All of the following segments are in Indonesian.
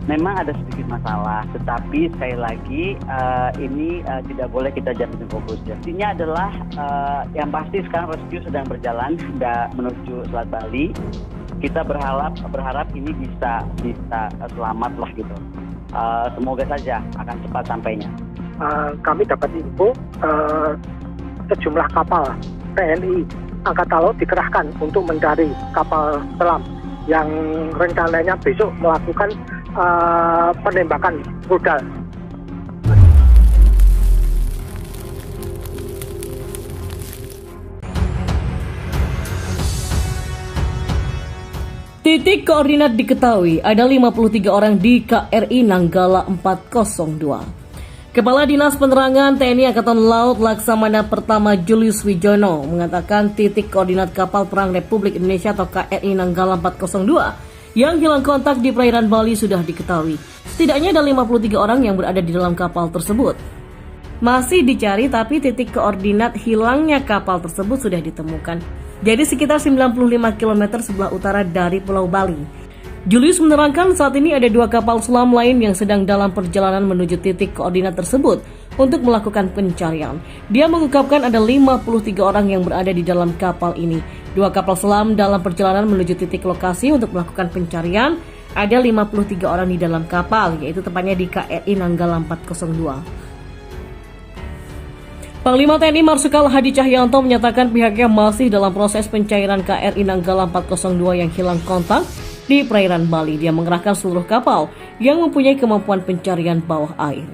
Memang ada sedikit masalah, tetapi sekali lagi ini tidak boleh kita jadikan fokus. Intinya adalah yang pasti sekarang rescue sedang berjalan menuju Selat Bali. Kita berharap ini bisa selamat lah gitu. Semoga saja akan cepat sampainya. Kami dapat info sejumlah kapal TNI Angkatan Laut dikerahkan untuk mencari kapal selam yang rencananya besok melakukan penembakan rudal. Titik koordinat diketahui ada 53 orang di KRI Nanggala 402. Kepala Dinas Penerangan TNI Angkatan Laut Laksamana Pertama Julius Wijono mengatakan titik koordinat kapal perang Republik Indonesia atau KRI Nanggala 402 yang hilang kontak di perairan Bali sudah diketahui. Setidaknya ada 53 orang yang berada di dalam kapal tersebut. Masih dicari tapi titik koordinat hilangnya kapal tersebut sudah ditemukan. Jadi sekitar 95 km sebelah utara dari Pulau Bali. Julius menerangkan saat ini ada 2 kapal selam lain yang sedang dalam perjalanan menuju titik koordinat tersebut untuk melakukan pencarian. Dia mengungkapkan ada 53 orang yang berada di dalam kapal ini. 2 kapal selam dalam perjalanan menuju titik lokasi untuk melakukan pencarian. Ada 53 orang di dalam kapal, yaitu tepatnya di KRI Nanggala 402. Panglima TNI Marsikal Hadi Cahyanto menyatakan pihaknya masih dalam proses pencairan KRI Nanggala 402 yang hilang kontak di perairan Bali. Dia mengerahkan seluruh kapal yang mempunyai kemampuan pencarian bawah air.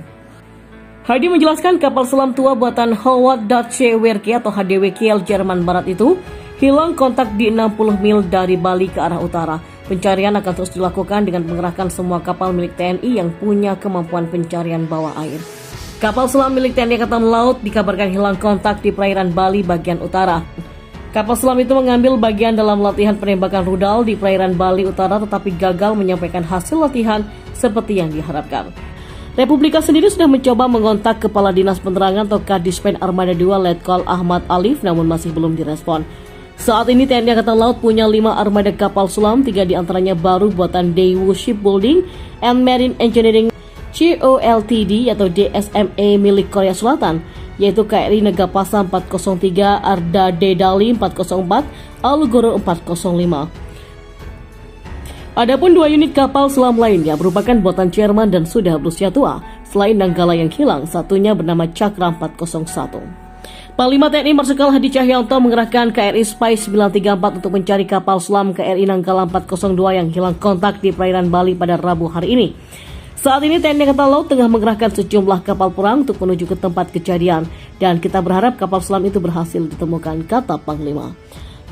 Hadi menjelaskan kapal selam tua buatan Howard Dutch Werke atau HDWKL Jerman Barat itu hilang kontak di 60 mil dari Bali ke arah utara. Pencarian akan terus dilakukan dengan mengerahkan semua kapal milik TNI yang punya kemampuan pencarian bawah air. Kapal selam milik TNI Angkatan Laut dikabarkan hilang kontak di perairan Bali bagian utara. Kapal selam itu mengambil bagian dalam latihan penembakan rudal di perairan Bali Utara tetapi gagal menyampaikan hasil latihan seperti yang diharapkan. Republika sendiri sudah mencoba mengontak Kepala Dinas Penerangan atau Kadispen Armada 2 Letkol Ahmad Alif namun masih belum direspon. Saat ini TNI Angkatan Laut punya 5 armada kapal selam, 3 diantaranya baru buatan Daewoo Shipbuilding and Marine Engineering Co Ltd atau DSME milik Korea Selatan, yaitu KRI Negapasa 403, Arda Dedali 404, Alugoro 405. Adapun 2 unit kapal selam lainnya merupakan buatan Jerman dan sudah berusia tua. Selain Nanggala yang hilang, satunya bernama Cakra 401. Panglima TNI Marsikal Hadi Cahyanto mengerahkan KRI Spice 934 untuk mencari kapal selam KRI Nanggala 402 yang hilang kontak di perairan Bali pada Rabu hari ini. Saat ini TNI Angkatan Laut tengah mengerahkan sejumlah kapal perang untuk menuju ke tempat kejadian dan kita berharap kapal selam itu berhasil ditemukan, kata Panglima.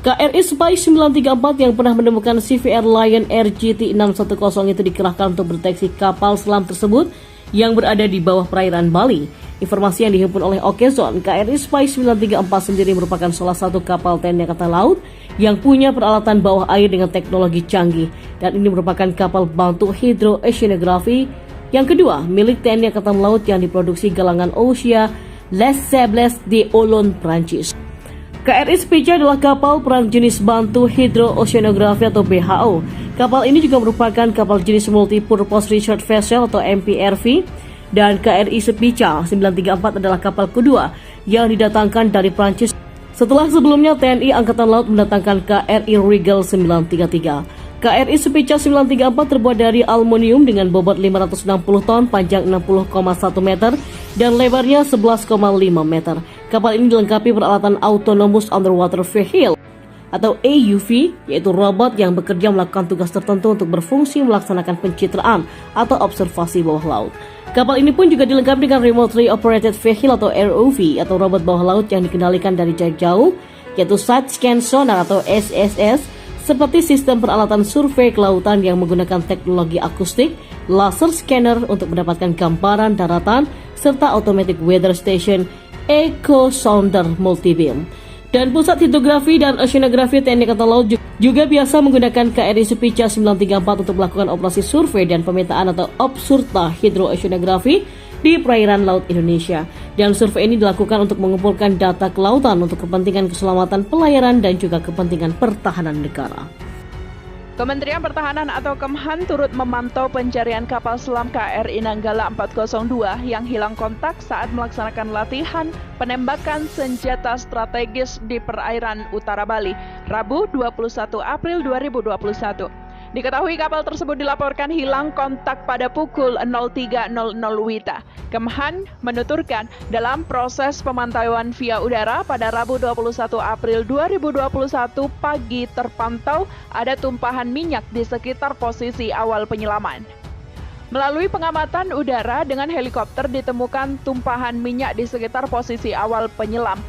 KRI Spice 934 yang pernah menemukan CVR Lion Air GT610 itu dikerahkan untuk mendeteksi kapal selam tersebut yang berada di bawah perairan Bali. Informasi yang dihimpun oleh Okezon, KRI Spice 934 sendiri merupakan salah satu kapal TNI Angkatan Laut yang punya peralatan bawah air dengan teknologi canggih dan ini merupakan kapal bantu hidrooceanografi yang kedua milik TNI Angkatan Laut yang diproduksi galangan Osia Les Sables de Olon, Prancis. KRI Spica adalah kapal perang jenis bantu hidrooceanografi atau BHO. Kapal ini juga merupakan kapal jenis multi-purpose research vessel atau MPRV dan KRI Spica 934 adalah kapal kedua yang didatangkan dari Prancis setelah sebelumnya TNI Angkatan Laut mendatangkan KRI Regal 933. KRI Spica 934 terbuat dari aluminium dengan bobot 560 ton, panjang 60,1 meter, dan lebarnya 11,5 meter. Kapal ini dilengkapi peralatan Autonomous Underwater Vehicle atau AUV, yaitu robot yang bekerja melakukan tugas tertentu untuk berfungsi melaksanakan pencitraan atau observasi bawah laut. Kapal ini pun juga dilengkapi dengan Remotely Operated Vehicle atau ROV atau robot bawah laut yang dikendalikan dari jarak jauh, yaitu Side Scan Sonar atau SSS, seperti sistem peralatan survei kelautan yang menggunakan teknologi akustik, laser scanner untuk mendapatkan gambaran daratan, serta automatic weather station, eco sounder multibeam. Dan pusat hidrografi dan oceanografi TNI Angkatan Laut juga biasa menggunakan KRI Spica 934 untuk melakukan operasi survei dan pemetaan atau obserta hidrooceanografi di perairan laut Indonesia. Dan survei ini dilakukan untuk mengumpulkan data kelautan untuk kepentingan keselamatan pelayaran dan juga kepentingan pertahanan negara. Kementerian Pertahanan atau Kemhan turut memantau pencarian kapal selam KRI Nanggala 402 yang hilang kontak saat melaksanakan latihan penembakan senjata strategis di perairan utara Bali, Rabu 21 April 2021. Diketahui kapal tersebut dilaporkan hilang kontak pada pukul 03.00 WITA. Kemhan menuturkan dalam proses pemantauan via udara pada Rabu 21 April 2021 pagi terpantau ada tumpahan minyak di sekitar posisi awal penyelaman. Melalui pengamatan udara dengan helikopter ditemukan tumpahan minyak di sekitar posisi awal penyelam.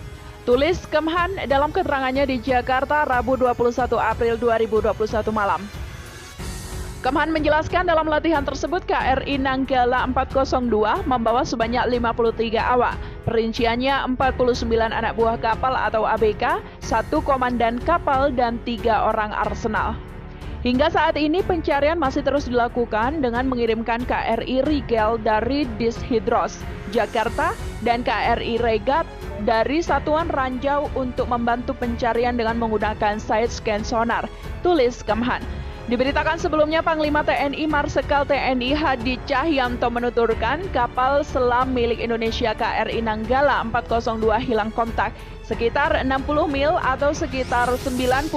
Tulis Kemhan dalam keterangannya di Jakarta Rabu 21 April 2021 malam. Kemhan menjelaskan dalam latihan tersebut KRI Nanggala 402 membawa sebanyak 53 awak. Perinciannya 49 anak buah kapal atau ABK, 1 komandan kapal, dan 3 orang arsenal. Hingga saat ini pencarian masih terus dilakukan dengan mengirimkan KRI Rigel dari Dishidros, Jakarta, dan KRI Regat dari Satuan Ranjau untuk membantu pencarian dengan menggunakan side scan sonar, tulis Kemhan. Diberitakan sebelumnya Panglima TNI Marsikal TNI Hadi Cahyanto menuturkan kapal selam milik Indonesia KRI Nanggala 402 hilang kontak sekitar 60 mil atau sekitar 95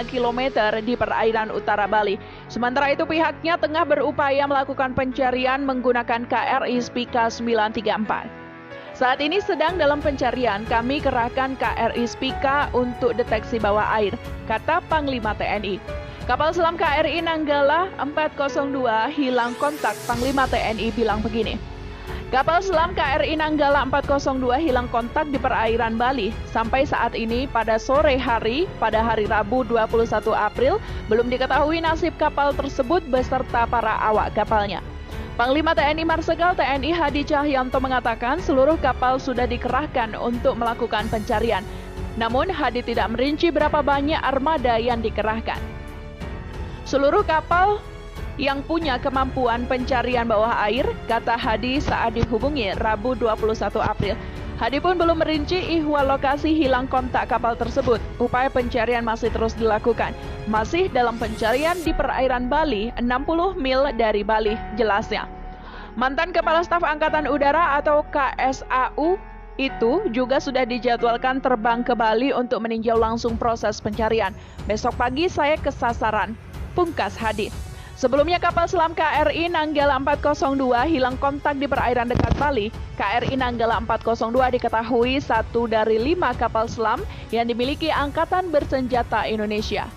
km di perairan utara Bali. Sementara itu pihaknya tengah berupaya melakukan pencarian menggunakan KRI Spika 934. Saat ini sedang dalam pencarian, kami kerahkan KRI Spika untuk deteksi bawah air, kata Panglima TNI. Kapal selam KRI Nanggala 402 hilang kontak, Panglima TNI bilang begini. Kapal selam KRI Nanggala 402 hilang kontak di perairan Bali. Sampai saat ini pada sore hari, pada hari Rabu 21 April, belum diketahui nasib kapal tersebut beserta para awak kapalnya. Panglima TNI Marsikal TNI Hadi Cahyanto mengatakan seluruh kapal sudah dikerahkan untuk melakukan pencarian. Namun Hadi tidak merinci berapa banyak armada yang dikerahkan. Seluruh kapal yang punya kemampuan pencarian bawah air, kata Hadi saat dihubungi Rabu 21 April. Hadi pun belum merinci ihwal lokasi hilang kontak kapal tersebut. Upaya pencarian masih terus dilakukan. Masih dalam pencarian di perairan Bali, 60 mil dari Bali, jelasnya. Mantan Kepala Staf Angkatan Udara atau KSAU itu juga sudah dijadwalkan terbang ke Bali untuk meninjau langsung proses pencarian. Besok pagi saya ke sasaran, pungkas Hadi. Sebelumnya kapal selam KRI Nanggala 402 hilang kontak di perairan dekat Bali. KRI Nanggala 402 diketahui satu dari 5 kapal selam yang dimiliki Angkatan Bersenjata Indonesia.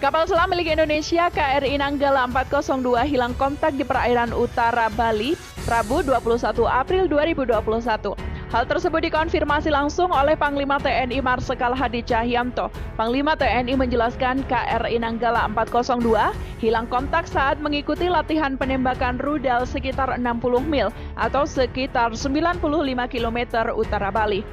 Kapal selam milik Indonesia KRI Nanggala 402 hilang kontak di perairan utara Bali, Rabu 21 April 2021. Hal tersebut dikonfirmasi langsung oleh Panglima TNI Marsikal Hadi Cahyanto. Panglima TNI menjelaskan KRI Nanggala 402 hilang kontak saat mengikuti latihan penembakan rudal sekitar 60 mil atau sekitar 95 km utara Bali.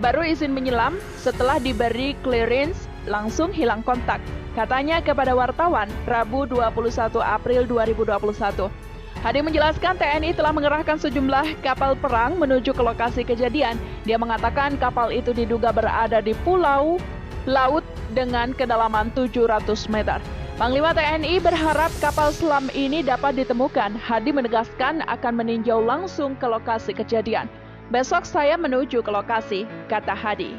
Baru izin menyelam setelah diberi clearance langsung hilang kontak, katanya kepada wartawan Rabu 21 April 2021. Hadi menjelaskan TNI telah mengerahkan sejumlah kapal perang menuju ke lokasi kejadian. Dia mengatakan kapal itu diduga berada di pulau laut dengan kedalaman 700 meter. Panglima TNI berharap kapal selam ini dapat ditemukan. Hadi menegaskan akan meninjau langsung ke lokasi kejadian. Besok saya menuju ke lokasi, kata Hadi.